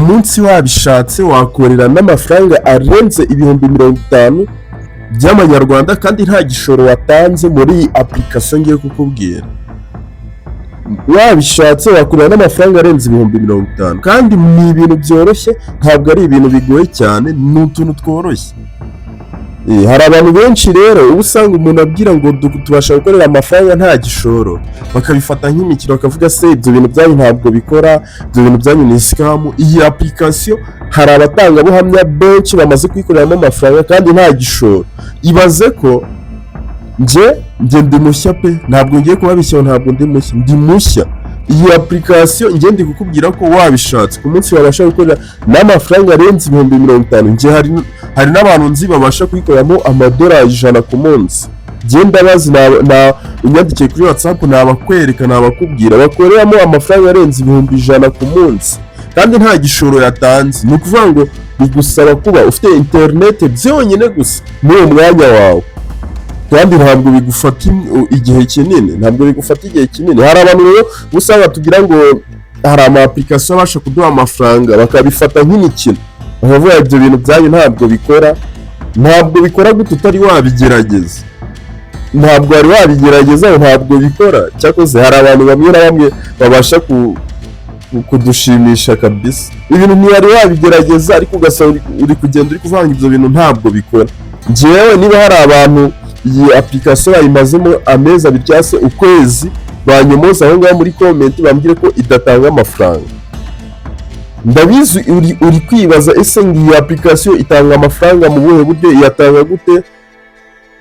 munsi wabishatse wakorera n'amafaranga arenze ibihumbi 50 by'amanyarwanda kandi nta gishoro watanze muri application ngiye kukubwira. Wabishatse wakorera n'amafaranga arenze ibihumbi 50 kandi ni ibintu byoroshye, ntabwo ari ibintu bigoye cyane, ni utuntu tworoshye. Hari abantu benshi rero usanga umuntu abwira ngo tubasha gukorera amafaranga nta gishoro, bakabifata nk'imikino, bakavuga se ibyo bintu byanyu ntabwo bikora, ibyo bintu byanyu ni scam. Iyi application hari abatanga buhamya benshi bamaze kwikoreramo amafaranga kandi nta gishoro. Ibaze ko nje ndi mushya pe, ntabwo ngiye kubabishya, ntabwo ndi mushya. Iyi application ngiye ndi kukubwira ko wabishatse ku munsi wabasha gukorera n'amafaranga arenze ibihumbi 50. Nje hari n'abantu nzi babasha kwikoreramo amadolari 100 ku munsi. Genda bazi na unyandikiye kuri WhatsApp nabakwereka, nabakubwira bakoreramo amafaranga arenze ibihumbi 100 ku munsi kandi nta gishoro yatanze. Ni ukuvuga ngo bigusaba kuba ufite internet byonyine gusa muri mwanya wawe, kandi ntabwo bigufata igihe kinini, Hari abantu rero usanga tugira ngo hari ama application abasha kuduha amafaranga bakabifata nk'imikino, bakavuga ibyo bintu byanyu ntabwo bikora gute utari wabigerageza. Ntabwo ari wabigerageza, ntabwo bikora. Cyakoze hari abantu bamwe na bamwe babasha kudushimisha kabisa. Ibintu ntiyari wabigerageza ariko ugasanga uri kugenda uri kuvanga ibyo bintu ntabwo bikora. Njyewe niba hari abantu iyi application bayimazemo amezi 2 cyangwa se ukwezi, banyomoza aho ngaho muri comment bambwire ko idatanga amafaranga. Ndabizi uri kwibaza ese ngiyi application itanga amafaranga mu buhe buryo, iyatanga gute?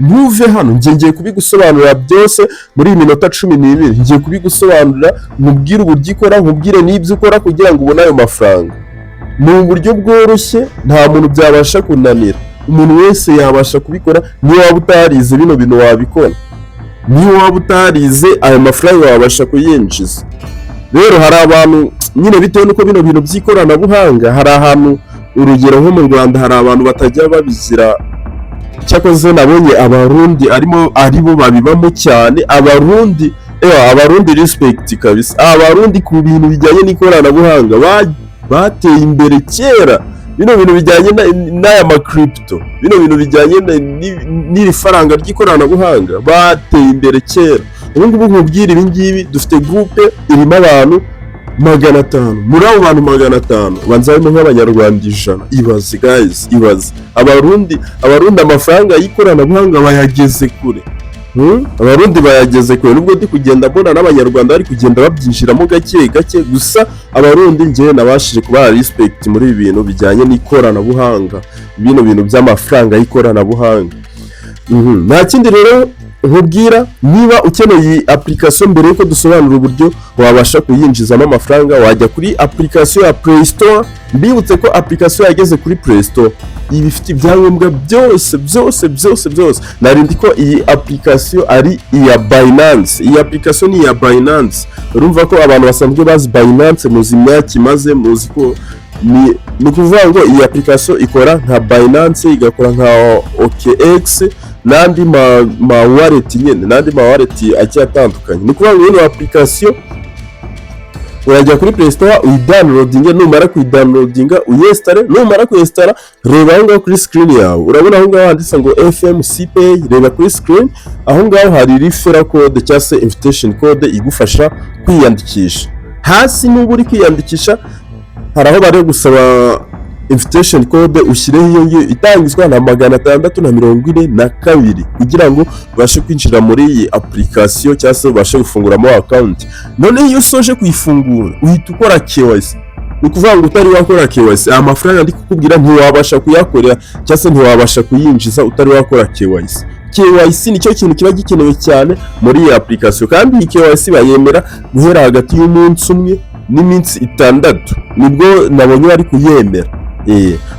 Ntuve hano ngiye kubigusobanurira byose muri minota 12. Ngiye kubigusobanurira, nkubwire uburyo ikora, nkubwire n'ibyo ukora kugira ngo ubone ayo mafaranga. Ni uburyo bworoshye, nta muntu byabasha kunanira. Umuntu wese yabasha kubikora. Niyo waba utarize bino bintu wabikora, niyo waba utarize ayo mafaranga wabasha kuyinjiza. Rero hari abantu nyine bitewe nuko bino bintu by'ikoranabuhanga, hari ahantu urugero nko mu Rwanda hari abantu batajya babizira. Cyakoze nabonye abarundi aribo babibamo cyane. Abarundi respect kabisa. Abarundi ku bintu bijyanye n'ikoranabuhanga bateye imbere kera. Bino bintu bijyanye n'aya ma crypto, bino bintu bijyanye n'iri faranga ry'ikoranabuhanga bateye imbere kera. Ubu ngubu nkubwira ibi ngibi, dufite groupe irimo abantu 500. Muri abo bantu 500 banzarimo nk'abanyarwanda 100. Ibaze guys, ibaze. Abarundi amafaranga y'ikoranabuhanga bayageze kure. Abarundi bayageze kure, nubwo ndi kugenda mbona n'abanyarwanda bari kugenda babyinjiramo gake gake, gusa abarundi ngiye nabashije kuba respect muri ibi bintu bijyanye n'ikoranabuhanga, bino bintu by'amafaranga y'ikoranabuhanga. Nta kindi rero nkubwira, niba ukeneye application mbere yuko dusobanura uburyo wabasha kuyinjizamo amafaranga, wajya kuri application ya Play Store. Mbibutse ko application yageze kuri Play Store, ibifite ibyangombwa byose. Narindi ko iyi application ari iya Binance. Iyi application ni iya Binance. Urumva ko abantu basanzwe bazi Binance, muzi imyaka imaze, muzi ko ni kuvuga ngo iyi application ikora nka Binance, igakora nka OKX n'andi ma wallet nyene, n'andi ma wallet agiye atandukanye. Ni kuvuga ngo iyi application urajya kuri Play Store uyidownloadinga, numara kuyidownloadinga uyinstall. Numara kuyinstall, reba aho ngaho kuri screen yawe, urabona aho ngaho handitse ngo FMCPAY. Reba kuri screen aho ngaho hari referral code cyangwa se invitation code igufasha kwiyandikisha. Hasi n'ubu uri kwiyandikisha hari aho bari gusaba invitation code, ushyireho iyo itangizwa na 642 kugira ngo ubashe kwinjira muri iyi application cyangwa se ubashe gufunguramo account. None iyo usoje kuyifungura uhita ukora KYC. Ni kuvuga ngo utari wakora KYC, amafaranga ndi kukubwira ntiwabasha kuyakorera cyangwa se ntiwabasha kuyinjiza utari wakora KYC. KYC nicyo kintu kiba gikenewe cyane muri iyi application, kandi iyi KYC bayemera guhera hagati y'umunsi umwe n'iminsi 6. Nibwo nabonye bari kuyemera.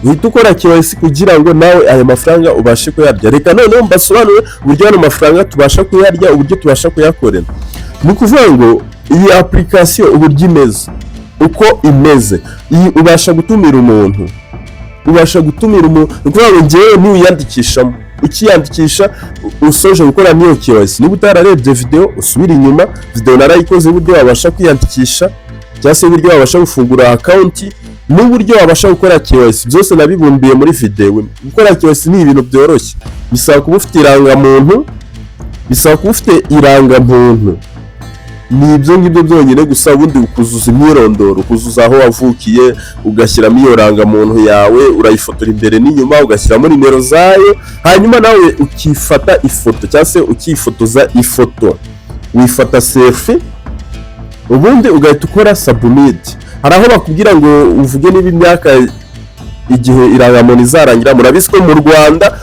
Uhita ukora KYC kugira ngo nawe aya mafaranga ubashe kuyarya. Reka noneho mbasobanure uburyo ano mafaranga tubasha kuyarya, uburyo tubasha kuyakorera. Ni kuvuga ngo iyi application uburyo imeze, uko imeze, iyi ubasha gutumira umuntu. Ni kuvuga ngo ngewe ntiwiyandikishamo, ukiyandikisha usoje gukora niyo KYC. Niba utararebye video usubira inyuma, video narayikoze uburyo wabasha kwiyandikisha cyangwa se uburyo wabasha gufungura account n'uburyo wabasha gukora KYC byose nabibumbiye muri video. Gukora KYC ni ibintu byoroshye, bisaba kuba ufite irangamuntu, ni ibyo ngibyo byonyine gusa, ubundi ukuzuza imyirondoro, ukuzuza aho wavukiye, ugashyiramo iyo rangamuntu yawe, urayifotora imbere n'inyuma, ugashyiramo nimero zayo, hanyuma nawe ukifata ifoto cyangwa se ukifotoza ifoto, wifata selfie, ubundi ugahita ukora submit. Hari aho bakubwira ngo uvuge niba imyaka igihe irangamuntu izarangira. Murabizi ko mu Rwanda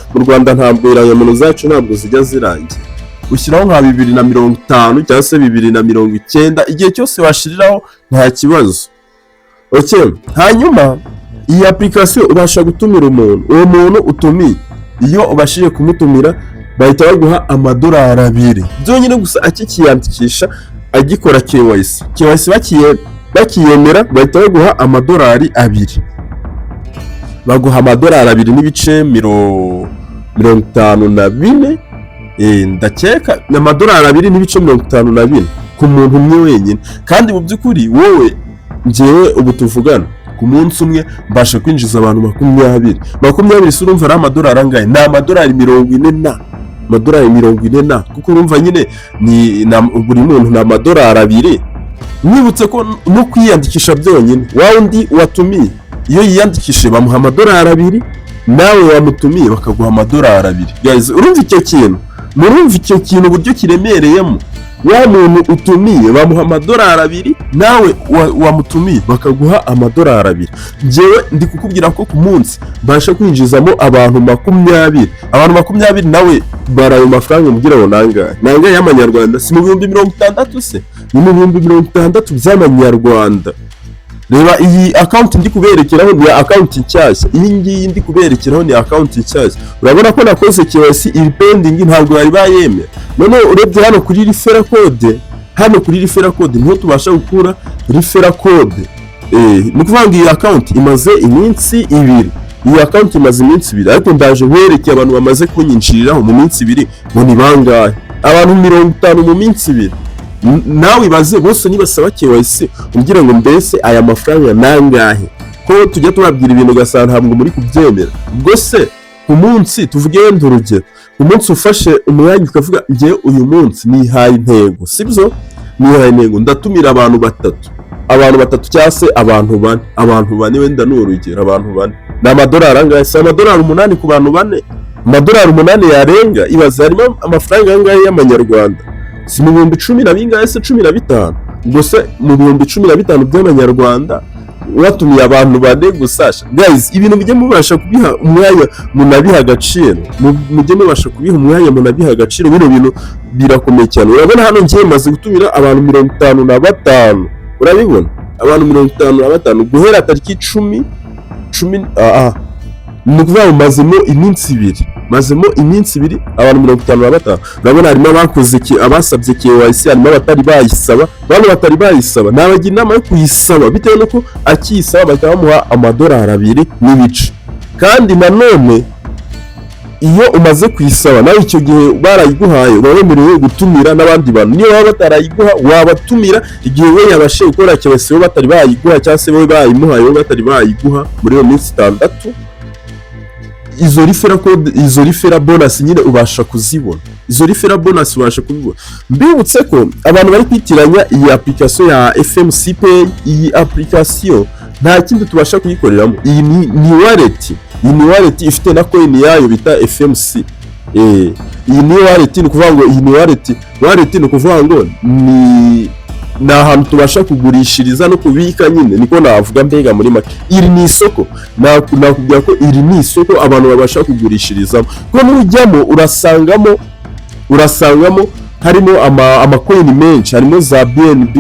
ntabwo irangamuntu zacu ntabwo zijya zirangira, ushyiraho nka 2050 cyangwa se 2090, igihe cyose washiriraho nta kibazo. Okay, hanyuma iyi application ubasha gutumira umuntu, uwo muntu utumiye, iyo ubashije kumutumira bahita baguha $2 byonyine gusa akikiyandikisha agikora KYC bakiyemera, bahita baguha $2, baguha $2 n'ibice 54, ndakeka na $2 n'ibice 54 ku muntu umwe wenyine. Kandi mu by'ukuri wowe njyewe ubu tuvugana ku munsi umwe mbasha kwinjiza abantu 20 se urumva ari $2 angahe? Ni $40 kuko urumva nyine ni buri muntu na $2. Nibutse ko no kwiyandikisha byonyine, wa undi watumiye iyo yiyandikishe bamuha $2, nawe wamutumiye bakaguha $2. Guys, urumva icyo kintu uburyo kiremereyemo. Wa muntu utumiye bamuha $2, nawe wamutumiye bakaguha $2. Njyewe ndi kukubwira ko ku munsi mbasha kwinjizamo abantu 20 nawe barayo mafaranga mubwira ngo nangahe y'amanyarwanda, si mu bihumbi 60 se, ni mu bihumbi 60 by'amanyarwanda. Reba iyi account ndi kuberekeraho ni account nshyashya, iyi ngiyi ndi kuberekeraho ni account nshyashya. Urabona ko nakoze KYC iri pending, ntabwo bari bayemera. None urebye hano kuri referral code, niho tubasha gukura referral code. Ni kuvuga ngo iyi account imaze iminsi 2. Iyi account imaze iminsi 2, ariko ndaje werekeye abantu bamaze kunyinjiriraho mu minsi 2 ngo ni bangahe. Abantu 50 mu minsi 2. Nawe ibaze bose nibasaba KYC umbwira ngo mbese aya mafaranga nangahe, ko tujya tubabwira ibintu gasana ntabwo muri kubyemera. Ubwo se ku munsi tuvuge urugero, ku munsi ufashe umwanya ukavuga ngiye uyu munsi nihaye intego, sibyo? Nihaye intego ndatumira abantu 3 cyangwa se abantu 4 wenda n'urugero, abantu 4 na $2 angahe? Se $8 ku bantu 4, $8 yarenga. Ibaze harimo amafaranga angahe y'amanyarwanda? Si mu bihumbi 10 na bingahe se 15? Ubwo se mu bihumbi 15 by'amanyarwanda watumiye abantu 4 gusasha. Guys, ibintu bijye mubasha kubiha umwanya munabiha agaciro, mujye mubasha kubiha umwanya munabiha agaciro. Bino bintu birakomeye cyane. Urabona hano ngiye maze gutumira abantu 55, urabibona abantu 55 guhera tariki 10 ni ukuvuga mazemo iminsi 2 abantu 55. Urabona harimo abakoze abasabye KYC, harimo abatari bayisaba. Bano batari bayisaba nabagira inama yo kuyisaba, bitewe nuko akiyisaba bahita bamuha $2 n'ibice. Kandi nanone iyo umaze kuyisaba nawe icyo gihe barayiguhaye, babemerewe gutumira n'abandi bantu. Niyo baba batarayiguha wabatumira igihe we yabashe gukora KYC bo batari bayiguha, cyangwa se bo bayimuhaye bo batari bayiguha muri iyo minsi 6. Izo referral code, izo referral bonus nyine ubasha kuzibona, izo referral bonus ubasha kubibona. Mbibutse ko abantu bari kwitiranya iyi application ya FMCPAY, iyi application nta kindi tubasha kuyikoreramo. Iyi ni wallet ifite na coin yayo bita FMC. Iyi ni wallet, ni kuvuga ngo iyi ni wallet ni kuvuga ngo ni ahantu tubasha kugurishiriza no kubika nyine, niko navuga mbega muri make. Iri ni isoko, nakubwira ko iri ni isoko abantu babasha kugurishirizamo. Ko n'ujyamo urasangamo harimo amacoin menshi, harimo za BNB,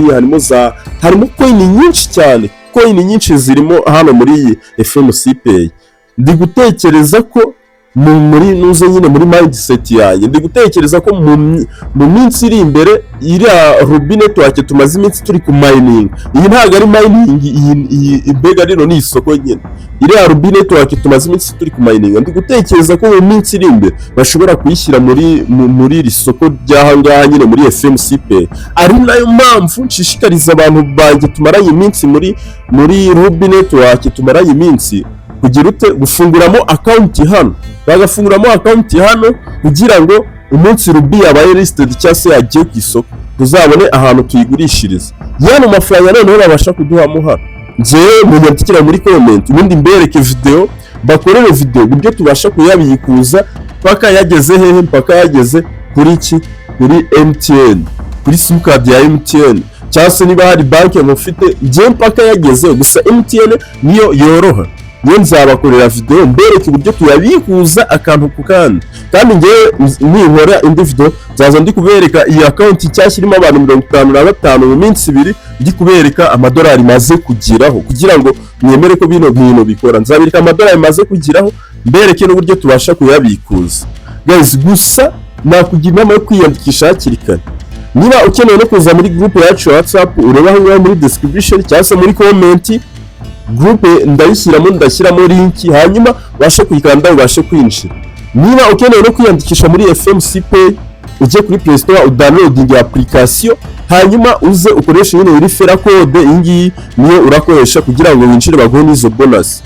harimo coin nyinshi cyane, coin nyinshi zirimo hano muri FMCPAY. Ndi gutekereza ko muri nuze nyine muri mindset yanjye ndi gutekereza ko mu minsi iri imbere iriya Ruby network tumaze iminsi turi ku mining, iyi ntabwo ari mining, iyi mbega rero ni isoko nyine. Iriya Ruby network tumaze iminsi turi ku mining, ndi gutekereza ko mu minsi iri imbere bashobora kuyishyira muri iri soko ry'ahangaha nyine muri FMCPAY. Ari nayo mpamvu nshishikariza abantu banjye tumaranye iminsi muri Ruby network, tumaranye iminsi kugira ute gufunguramo account hano, bagafunguramo account hano kugira ngo umunsi Ruby yabaye listed cyangwa se yagiye ku isoko tuzabone ahantu tuyigurishiriza. Yano mafaranga noneho babasha kuduhamo hano, njyewe munyandikira muri comment ubundi mbereke video, bakorere video uburyo tubasha kuyabikuza paka yageze hehe, mpaka yageze kuri iki, kuri MTN, kuri sim card ya MTN, cyangwa se niba hari banki mufite, njyewe mpaka yageze. Gusa MTN niyo yoroha, niyo nzabakorera video mbereke uburyo tuyabikuza akantu ku kandi njyewe ninkora indi video nzaza ndi kubereka iyi account cyashyirimo abantu 55 mu minsi 2 ndi kubereka amadolari maze kugiraho, kugira ngo mwemere ko bino bintu bikora. Nzabirika amadolari maze kugiraho mbereke n'uburyo tubasha kuyabikuza guys. Gusa nakugira inama yo kwiyandikisha hakiri kare. Niba ukeneye no kuza muri group yacu ya WhatsApp, ureba aho muri description cyangwa se muri comment, groupe ndashyiramo link, hanyuma ubashe kuyikanda ubashe kwinjira. Niba ukeneye no kwiyandikisha muri FMCPAY, ujye kuri Play Store udownloading application, hanyuma uze ukoreshe nyine referral code, iyi ngiyi niyo urakoresha kugira ngo winjire baguhe n'izo bonus.